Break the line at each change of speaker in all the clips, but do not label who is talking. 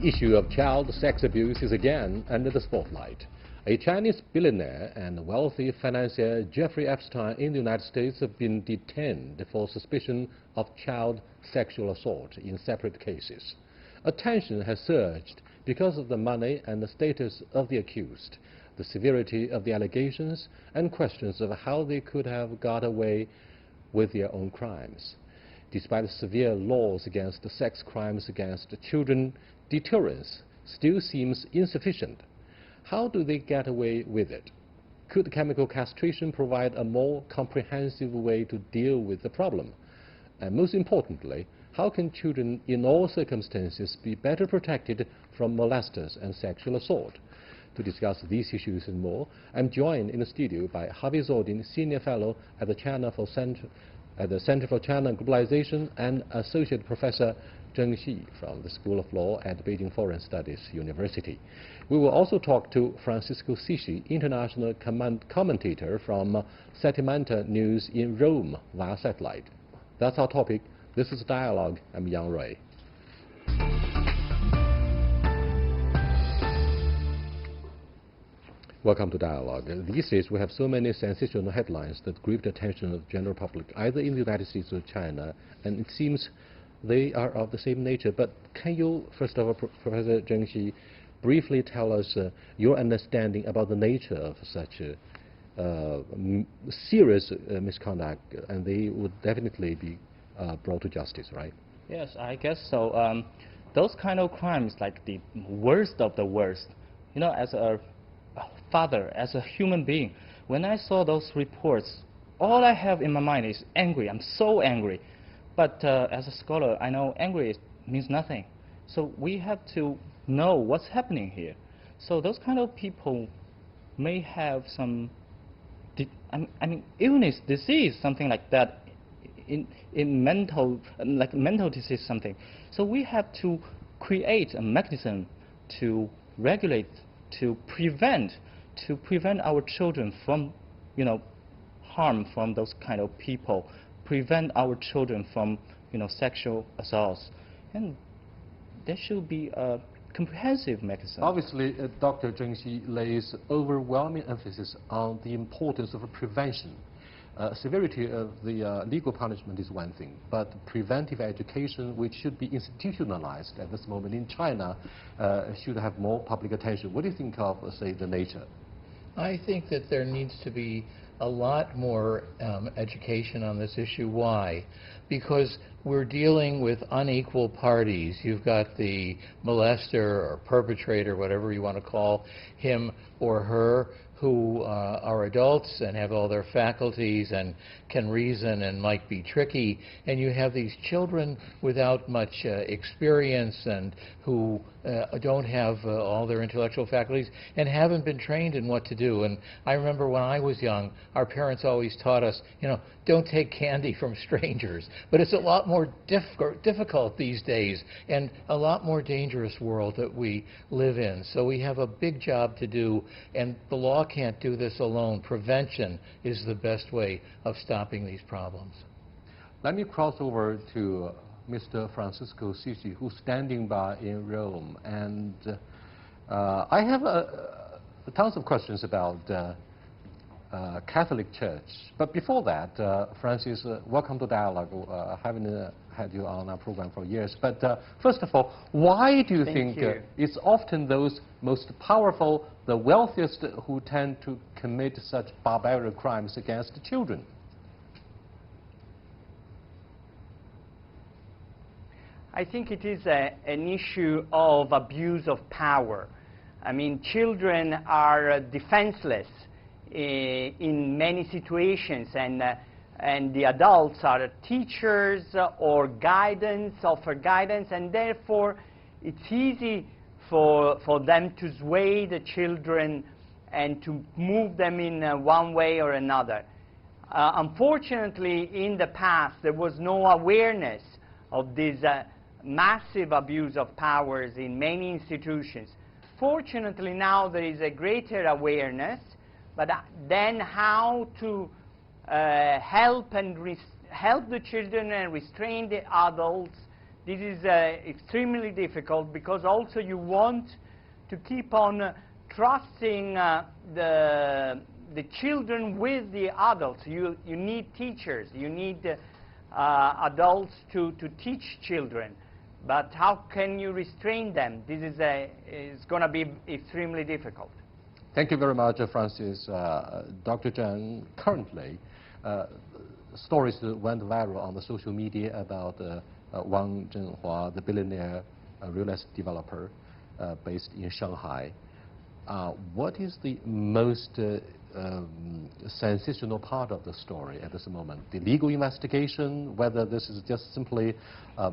The issue of child sex abuse is again under the spotlight. A Chinese billionaire and wealthy financier, Jeffrey Epstein, in the United States have been detained for suspicion of child sexual assault in separate cases. Attention has surged because of the money and the status of the accused, the severity of the allegations, and questions of how they could have got away with their own crimes. Despite severe laws against sex crimes against children, deterrence still seems insufficient. How do they get away with it? Could chemical castration provide a more comprehensive way to deal with the problem? And most importantly, how can children in all circumstances be better protected from molesters and sexual assault? To discuss these issues and more, I'm joined in the studio by Harvey Zordin, Senior Fellow at the Center for China Globalization, and Associate Professor Zheng Xi from the School of Law at Beijing Foreign Studies University. We will also talk to Francisco Sisi, international commentator from Settimenta News in Rome via satellite. That's our topic. This is Dialogue. I'm Yang Rui. Welcome to Dialogue. These days we have so many sensational headlines that grip the attention of the general public, either in the United States or China, and it seems they are of the same nature. But can you, first of all, Professor Zheng Xi, briefly tell us your understanding about the nature of such serious misconduct, and they would definitely be brought to justice, right?
Yes, I guess so. Those kind of crimes, like the worst of the worst, you know, as a father, as a human being, when I saw those reports, all I have in my mind is angry. I'm so angry. But as a scholar, I know angry means nothing. So we have to know what's happening here. So those kind of people may have some, illness, disease, something like that, in mental, like mental disease, something. So we have to create a mechanism to regulate, to prevent our children from, harm from those kind of people, prevent our children from, sexual assaults, and there should be a comprehensive mechanism.
Obviously, Dr. Zheng Xi lays overwhelming emphasis on the importance of prevention. Severity of the legal punishment is one thing, but preventive education, which should be institutionalized at this moment in China, should have more public attention. What do you think of, say, the nature?
I think that there needs to be a lot more education on this issue. Why? Because we're dealing with unequal parties. You've got the molester or perpetrator, whatever you want to call him or her, who are adults and have all their faculties and can reason and might be tricky, and you have these children without much experience and who don't have all their intellectual faculties and haven't been trained in what to do. And I remember when I was young, our parents always taught us, don't take candy from strangers. But it's a lot more difficult these days and a lot more dangerous world that we live in. So we have a big job to do, and the law can't do this alone. Prevention is the best way of stopping these problems.
Let me cross over to Mr. Francisco Sisi, who's standing by in Rome. And I have tons of questions about Catholic Church. But before that, Francis, welcome to Dialogue. I haven't had you on our program for years. But first of all, why do you think it's often those most powerful, the wealthiest, who tend to commit such barbaric crimes against children?
I think it is an issue of abuse of power. I mean, children are defenseless in many situations, and the adults are teachers or offer guidance, and therefore it's easy for them to sway the children and to move them in one way or another. Unfortunately, in the past, there was no awareness of this massive abuse of powers in many institutions. Fortunately, now there is a greater awareness, but then how to help the children and restrain the adults This is extremely difficult because also you want to keep on trusting the children with the adults. You need teachers, you need adults to teach children. But how can you restrain them? This is going to be extremely difficult.
Thank you very much, Francis. Dr. Zhang, currently, stories went viral on the social media about Wang Zhenhua, the billionaire real estate developer based in Shanghai. What is the most sensational part of the story at this moment? The legal investigation, whether this is just simply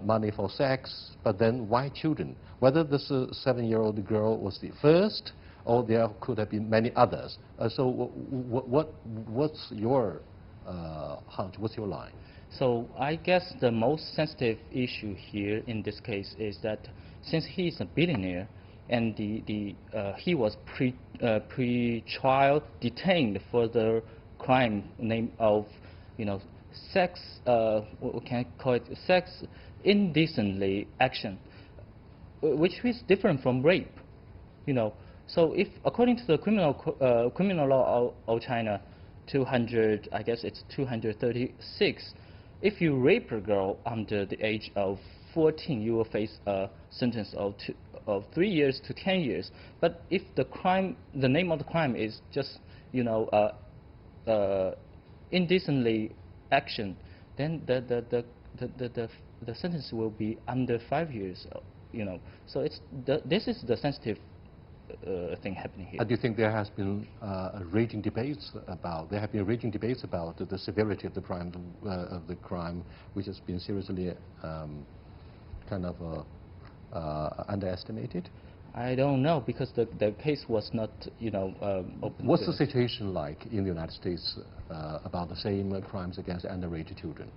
money for sex, but then why children? Whether this 7-year-old girl was the first, or there could have been many others. So what's your hunch? What's your line?
So I guess the most sensitive issue here in this case is that since he's a billionaire and he was pre-trial detained for the crime name of, sex, what can I call it, sex indecently action, which is different from rape, So if, according to the criminal law of China, 200, I guess it's 236, if you rape a girl under the age of 14, you will face a sentence of 3 years to 10 years. But if the name of the crime is just, indecently action, then the sentence will be under 5 years. So this is the sensitive thing happening here.
Do you think there has been raging debates about? There have been raging debates about the severity of the crime, which has been seriously kind of underestimated.
I don't know, because the case was not, open.
What's the situation like in the United States about the same crimes against underage children?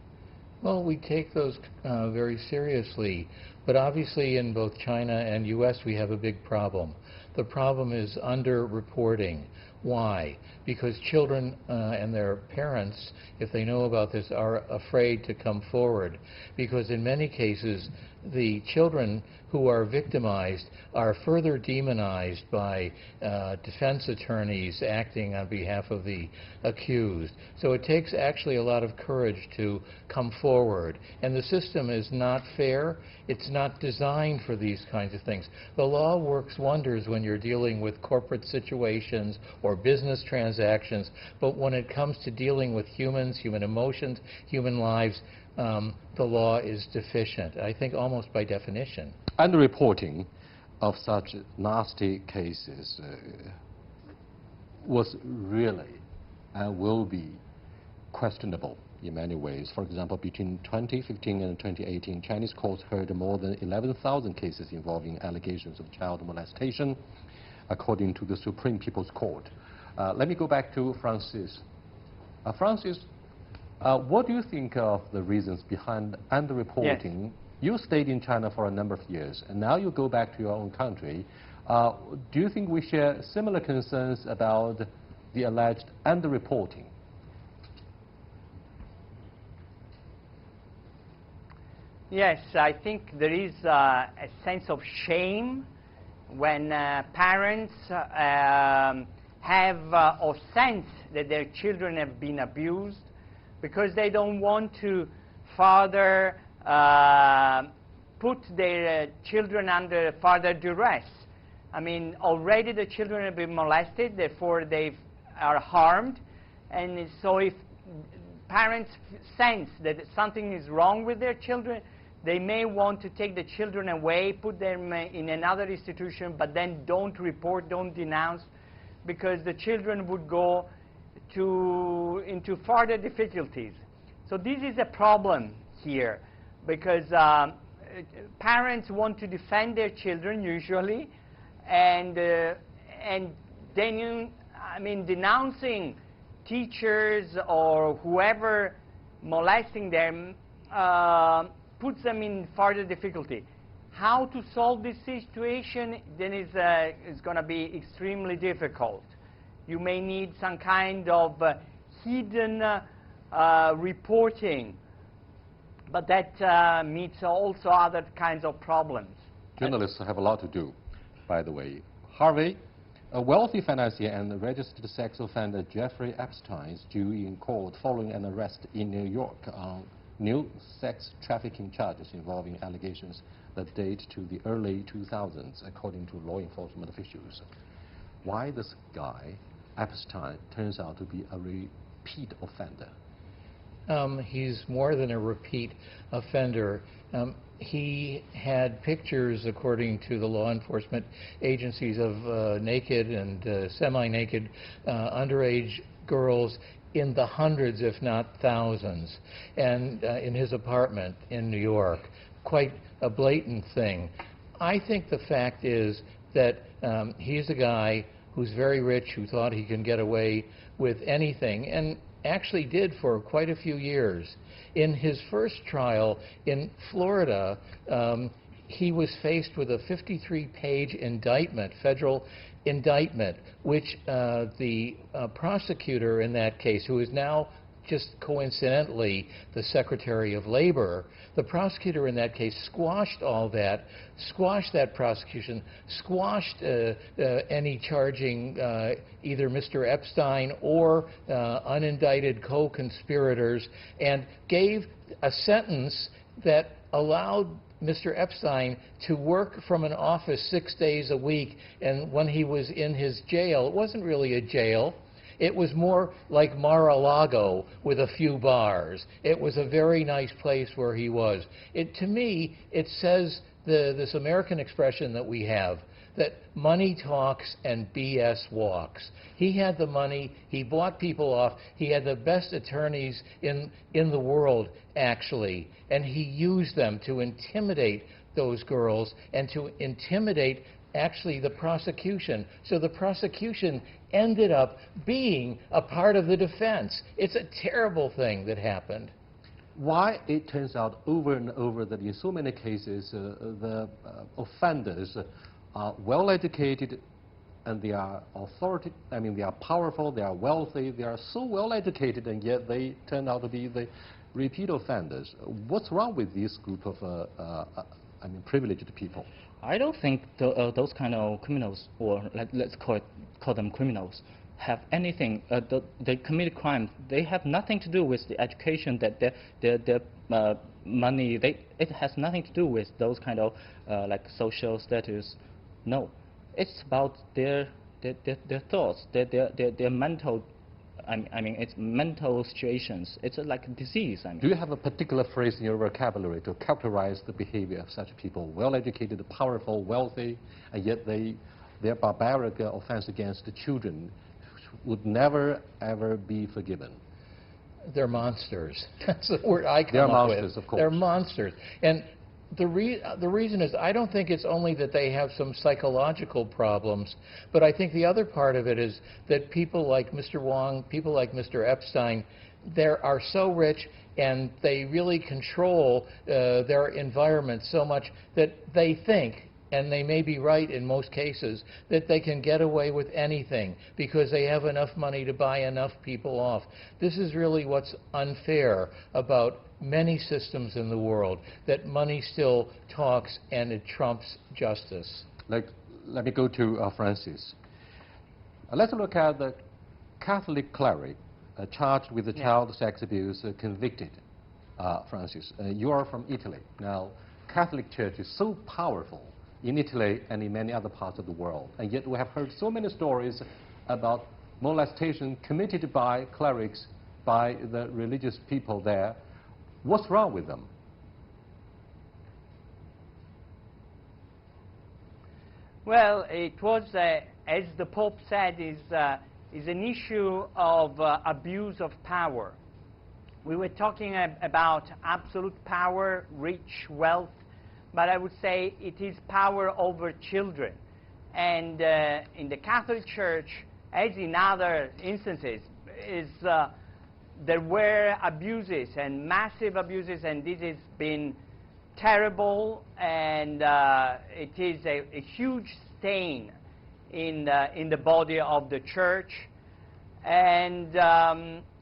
Well, we take those very seriously, but obviously in both China and U.S. we have a big problem. The problem is underreporting. Why? Because children and their parents, if they know about this, are afraid to come forward, because in many cases the children who are victimized are further demonized by defense attorneys acting on behalf of the accused. So it takes actually a lot of courage to come forward. And the system is not fair. It's not designed for these kinds of things. The law works wonders when you're dealing with corporate situations or business transactions, but when it comes to dealing with humans, human emotions, human lives, the law is deficient, I think almost by definition.
Underreporting of such nasty cases was really and will be questionable in many ways. For example, between 2015 and 2018, Chinese courts heard more than 11,000 cases involving allegations of child molestation, according to the Supreme People's Court. Let me go back to Francis. Francis, what do you think of the reasons behind underreporting? Yes. You stayed in China for a number of years, and now you go back to your own country. Do you think we share similar concerns about the alleged underreporting?
Yes, I think there is a sense of shame when parents have or sense that their children have been abused, because they don't want to further put their children under further duress. I mean, already the children have been molested, therefore they are harmed, and so if parents sense that something is wrong with their children, they may want to take the children away, put them in another institution, but then don't report, don't denounce, because the children would go into further difficulties. So this is a problem here, because parents want to defend their children usually, and then denouncing teachers or whoever molesting them puts them in further difficulty. How to solve this situation then is going to be extremely difficult. You may need some kind of hidden reporting but that meets also other kinds of problems.
Journalists have a lot to do, by the way. Harvey, a wealthy financier and registered sex offender Jeffrey Epstein is due in court following an arrest in New York on new sex trafficking charges involving allegations that date to the early 2000s, according to law enforcement officials. Why this guy, Epstein, turns out to be a repeat offender?
He's more than a repeat offender. He had pictures, according to the law enforcement agencies, of naked and semi-naked underage girls in the hundreds, if not thousands, and in his apartment in New York. Quite a blatant thing. I think the fact is that he's a guy who's very rich, who thought he can get away with anything, and actually did for quite a few years. In his first trial in Florida, he was faced with a 53-page indictment, federal indictment, which the prosecutor in that case, who is now just coincidentally the Secretary of Labor, the prosecutor in that case squashed all that, squashed that prosecution, squashed any charging either Mr. Epstein or unindicted co-conspirators, and gave a sentence that allowed Mr. Epstein to work from an office 6 days a week. And when he was in his jail, it wasn't really a jail. It was more like Mar-a-Lago with a few bars. It was a very nice place where he was. To me, it says this American expression that we have, that money talks and BS walks. He had the money. He bought people off. He had the best attorneys in the world, actually, and he used them to intimidate those girls and to intimidate actually the prosecution. So the prosecution ended up being a part of the defense. It's a terrible thing that happened.
Why it turns out over and over that in so many cases the offenders are well educated and they are they are powerful, they are wealthy, they are so well educated, and yet they turn out to be the repeat offenders. What's wrong with this group of privileged people?
I don't think those kind of criminals, or let's call them criminals, have anything. They commit crime. They have nothing to do with the education, that their money. It has nothing to do with those kind of like social status. No, it's about their thoughts, their mental. It's mental situations. It's like a disease.
Do you have a particular phrase in your vocabulary to characterize the behavior of such people? Well-educated, powerful, wealthy, and yet their barbaric offense against the children would never, ever be forgiven.
They're monsters. That's the word I come up with.
They're monsters, of course.
They're monsters. And the reason is, I don't think it's only that they have some psychological problems, but I think the other part of it is that people like Mr. Wang, people like Mr. Epstein, they are so rich and they really control their environment so much that they think, and they may be right in most cases, that they can get away with anything because they have enough money to buy enough people off. This is really what's unfair about many systems in the world, that money still talks and it trumps justice.
Let me go to Francis. Let's look at the Catholic cleric charged with the child sex abuse, convicted. Francis, you are from Italy. Now, Catholic Church is so powerful in Italy and in many other parts of the world, and yet we have heard so many stories about molestation committed by clerics, by the religious people there. What's wrong with them?
Well, it was, as the Pope said, is an issue of abuse of power. We were talking about absolute power, rich, wealth, but I would say it is power over children. And in the Catholic Church, as in other instances, there were abuses, and massive abuses, and this has been terrible, and it is a huge stain in the body of the Church. And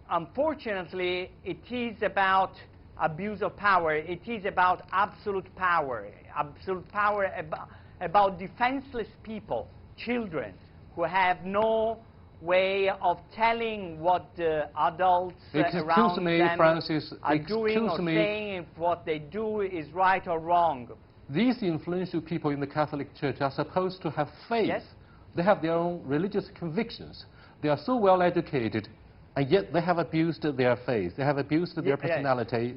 unfortunately, it is about abuse of power. It is about absolute power about defenseless people, children, who have no way of telling what the adults around them
Francis,
are doing or saying if what they do is right or wrong.
These influential people in the Catholic Church are supposed to have faith.
Yes.
They have their own religious convictions. They are so well educated, and yet they have abused their faith. They have abused their personality.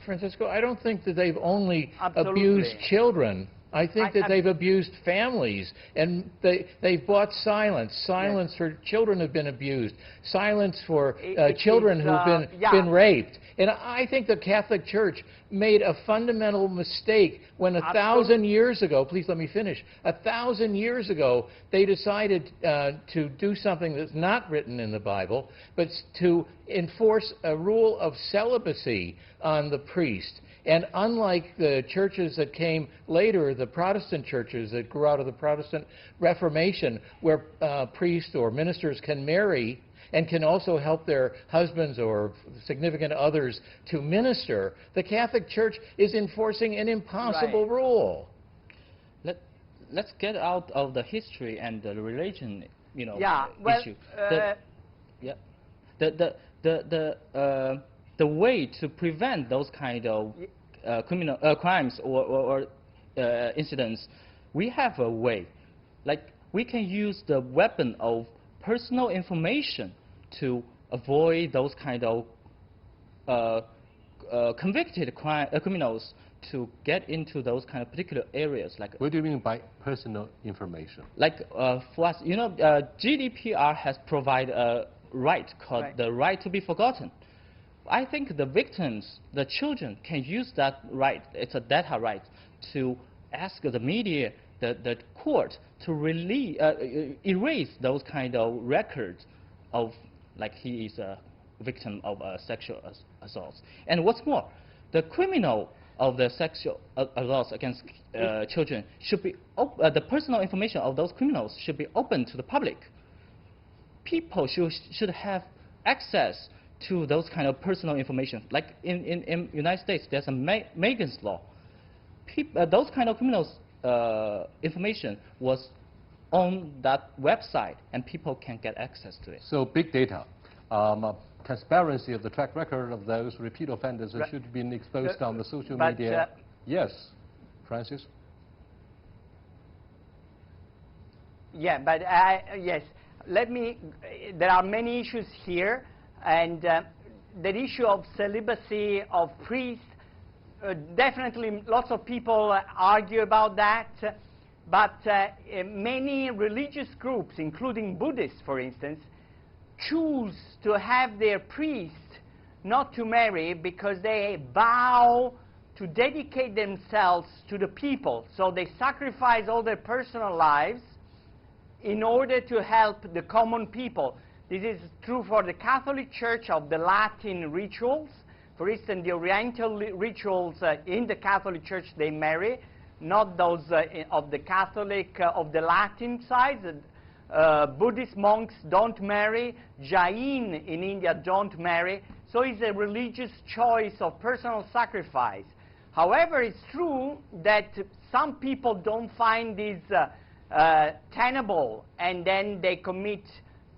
Francisco, I don't think that they've only
Absolutely.
abused children. I think that they've abused families, and they've bought silence. Silence for children have been abused. Silence for children who've been raped. And I think the Catholic Church made a fundamental mistake when 1,000 years ago, please let me finish, 1,000 years ago, they decided to do something that's not written in the Bible, but to enforce a rule of celibacy on the priest. And unlike the churches that came later, the Protestant churches that grew out of the Protestant Reformation, where priests or ministers can marry and can also help their husbands or significant others to minister, the Catholic Church is enforcing an impossible rule.
Let's get out of the history and the religion, issue. The way to prevent those kind of criminal crimes or incidents, we have a way. Like, we can use the weapon of personal information to avoid those kind of convicted criminals to get into those kind of particular areas. Like,
what do you mean by personal information?
Like for us, GDPR has provided a right called the right to be forgotten. I think the victims, the children, can use that right. It's a data right to ask the media, the court, to erase those kind of records of, like, he is a victim of sexual assault. And what's more, the criminal of the sexual assaults against children should be the personal information of those criminals should be open to the public. People should have access to those kind of personal information. Like in United States, there's a Megan's Law. Those kind of criminals' information was on that website, and people can get access to it.
So big data, transparency of the track record of those repeat offenders who should have been exposed on the social media. Yes, Francis?
Yeah, but yes, there are many issues here. And the issue of celibacy of priests, definitely lots of people argue about that, but many religious groups, including Buddhists, for instance, choose to have their priests not to marry because they vow to dedicate themselves to the people. So they sacrifice all their personal lives in order to help the common people. This is true for the Catholic Church of the Latin rituals. For instance, the Oriental rituals in the Catholic Church, they marry, not those of the Catholic, of the Latin side. Buddhist monks don't marry. Jain in India don't marry. So it's a religious choice of personal sacrifice. However, it's true that some people don't find this tenable, and then they commit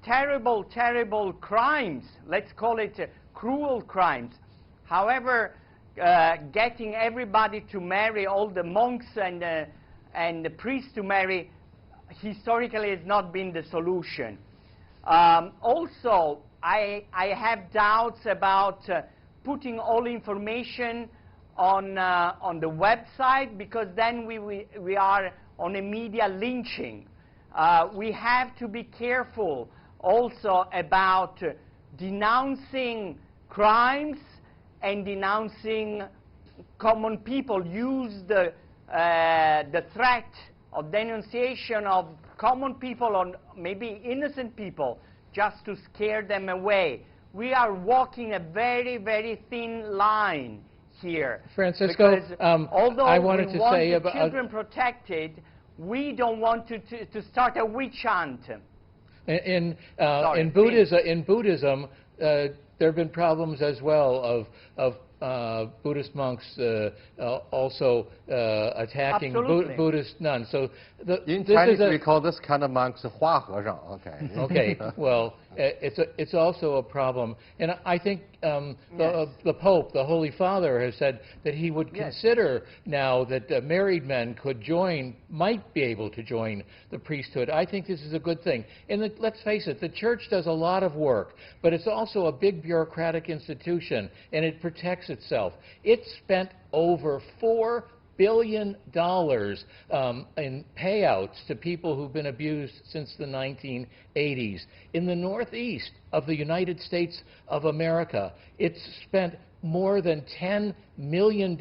terrible, terrible crimes. Let's call it cruel crimes. However, getting everybody to marry, all the monks and the priests to marry, historically has not been the solution. Also, I have doubts about putting all information on the website, because then we are on a media lynching. We have to be careful also about denouncing crimes and denouncing common people. Use the threat of denunciation of common people or maybe innocent people just to scare them away. We are walking a very, very thin line here.
Francisco,
although
I wanted
we
to
want
say
the
about
children protected, we don't want to start a witch hunt.
In Buddhism, there have been problems as well of Buddhist monks also attacking Buddhist nuns. So
in Chinese we call this kind of monks 花和尚. Okay.
Okay. Well, it's also a problem, and I think the Pope, the Holy Father, has said that he would consider now that married men might be able to join the priesthood. I think this is a good thing. And let's face it, the church does a lot of work, but it's also a big bureaucratic institution, and it protects itself. It spent over $4 billion in payouts to people who've been abused since the 1980s. In the Northeast of the United States of America, it's spent more than $10 million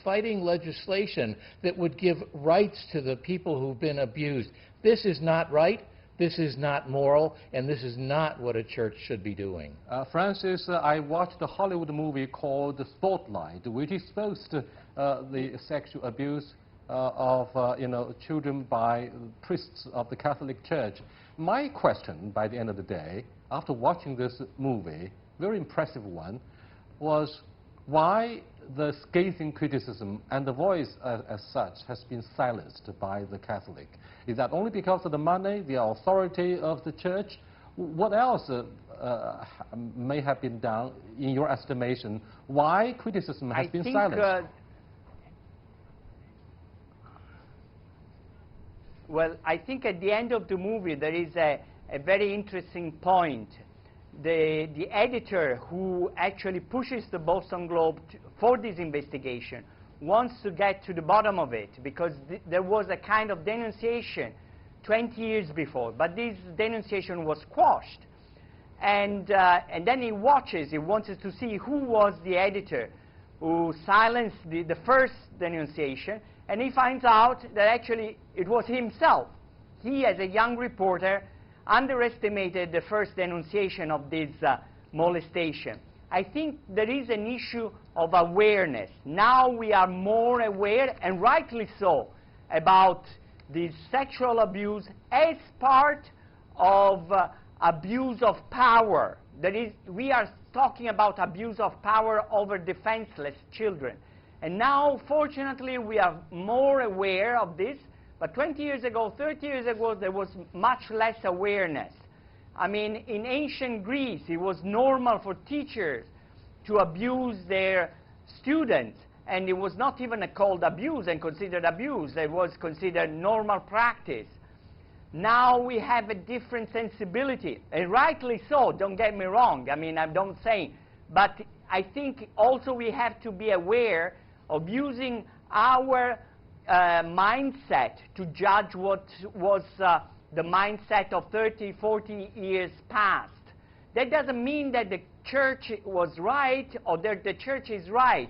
fighting legislation that would give rights to the people who've been abused. This is not right. This is not moral, and this is not what a church should be doing.
Francis, I watched a Hollywood movie called Spotlight, which exposed the sexual abuse of children by priests of the Catholic Church. My question, by the end of the day, after watching this movie, very impressive one, was why the scathing criticism and the voice as such has been silenced by the Catholic. Is that only because of the money, the authority of the church? What else may have been done, in your estimation? Why criticism has been silenced?
Well, I think at the end of the movie there is a very interesting point. The editor who actually pushes the Boston Globe for this investigation wants to get to the bottom of it, because there was a kind of denunciation 20 years before, but this denunciation was quashed. And then he wanted to see who was the editor who silenced the first denunciation, and he finds out that actually it was himself. He, as a young reporter, underestimated the first denunciation of this molestation. I think there is an issue of awareness. Now we are more aware, and rightly so, about the sexual abuse as part of abuse of power. We are talking about abuse of power over defenseless children. And now, fortunately, we are more aware of this. But 20 years ago, 30 years ago, there was much less awareness. I mean, in ancient Greece, it was normal for teachers to abuse their students, and it was not even called abuse and considered abuse. It was considered normal practice. Now we have a different sensibility, and rightly so, don't get me wrong. I mean, I don't say, but I think also we have to be aware of using our mindset to judge what was the mindset of 30, 40 years past. That doesn't mean that the church was right or that the church is right.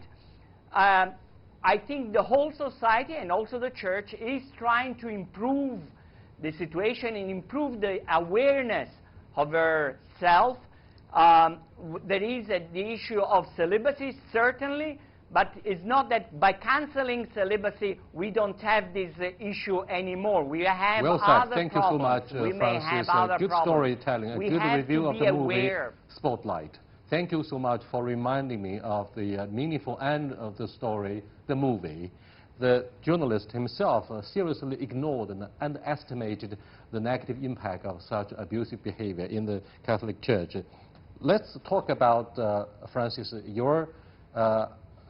I think the whole society and also the church is trying to improve the situation and improve the awareness of herself. There is the issue of celibacy, certainly, but it's not that by canceling celibacy we don't have this issue anymore. We have
well said.
other
Thank
problems.
you so much,
we
Francis.
may have other
good
problems.
Storytelling, a
we
good
have
review
to
of
be
the movie
aware.
Spotlight. Thank you so much for reminding me of the meaningful end of the story, the movie. The journalist himself seriously ignored and underestimated the negative impact of such abusive behavior in the Catholic Church. Let's talk about, Francis, your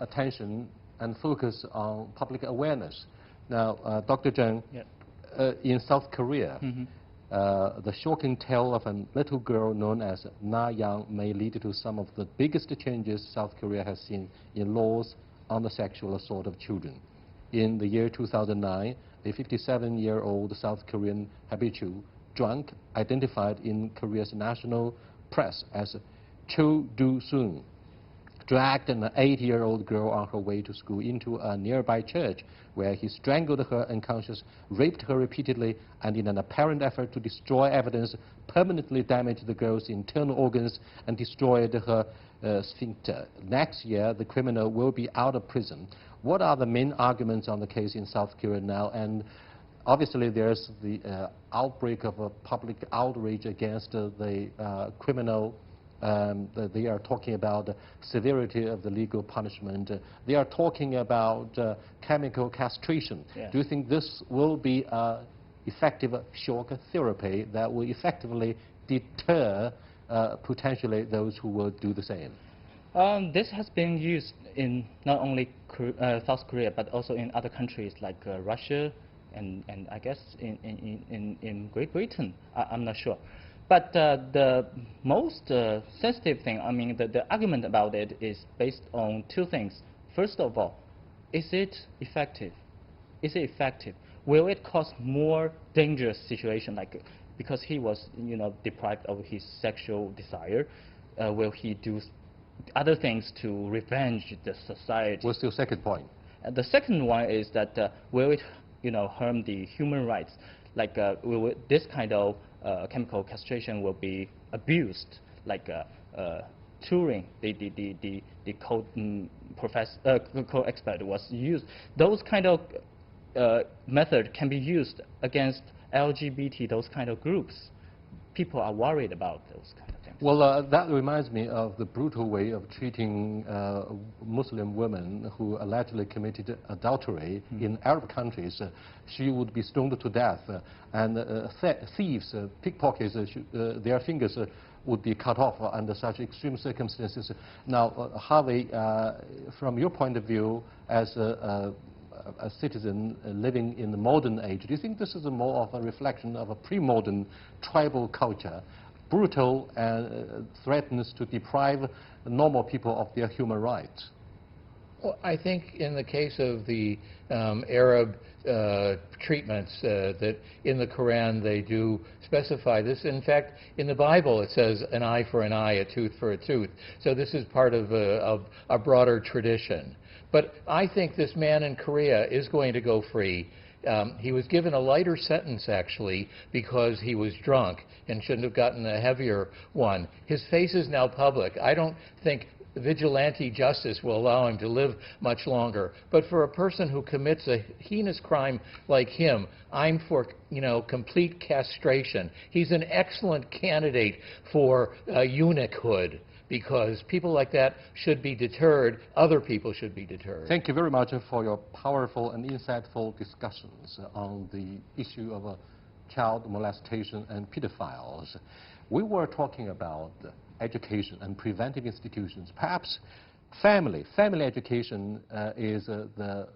attention and focus on public awareness. Now, Dr. Zheng, in South Korea, the shocking tale of a little girl known as Na Yang may lead to some of the biggest changes South Korea has seen in laws on the sexual assault of children. In the year 2009, a 57-year-old South Korean habitual drunk identified in Korea's national press as Cho Do-soon dragged an 8-year-old girl on her way to school into a nearby church where he strangled her unconscious, raped her repeatedly, and in an apparent effort to destroy evidence, permanently damaged the girl's internal organs and destroyed her sphincter. Next year, the criminal will be out of prison. What are the main arguments on the case in South Korea now? And obviously, there's the outbreak of a public outrage against the criminal They are talking about the severity of the legal punishment. They are talking about chemical castration.
Yeah.
Do you think this will be effective shock therapy that will effectively deter potentially those who will do the same?
This has been used in not only South Korea, but also in other countries like Russia and I guess in Great Britain. I'm not sure. But the most sensitive thing, I mean, the argument about it is based on two things. First of all, is it effective? Is it effective? Will it cause more dangerous situation, like because he was, deprived of his sexual desire? Will he do other things to revenge the society?
What's your second point?
The second one is that will it, harm the human rights? Like this kind of chemical castration will be abused, like Turing, the code code expert was used. Those kind of method can be used against LGBT, those kind of groups. People are worried about those kind of things.
Well, that reminds me of the brutal way of treating Muslim women who allegedly committed adultery in Arab countries. She would be stoned to death, and thieves, pickpockets, their fingers would be cut off under such extreme circumstances. Now, Harvey, from your point of view as a citizen living in the modern age, do you think this is more of a reflection of a pre-modern tribal culture, brutal and threatens to deprive normal people of their human rights?
Well, I think in the case of the Arab treatments that in the Quran they do specify this. In fact, in the Bible it says an eye for an eye, a tooth for a tooth. So this is part of a broader tradition. But I think this man in Korea is going to go free. He was given a lighter sentence, actually, because he was drunk and shouldn't have gotten a heavier one. His face is now public. I don't think vigilante justice will allow him to live much longer. But for a person who commits a heinous crime like him, I'm for, complete castration. He's an excellent candidate for eunuchhood, because people like that should be deterred. Other people should be deterred.
Thank you very much for your powerful and insightful discussions on the issue of child molestation and pedophiles. We were talking about education and preventive institutions. Perhaps family education is the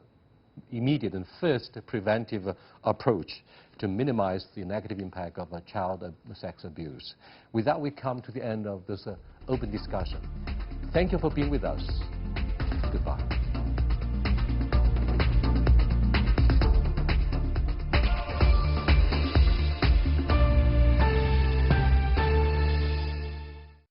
immediate and first preventive approach to minimize the negative impact of child sex abuse. With that, we come to the end of this open discussion. Thank you for being with us. Goodbye.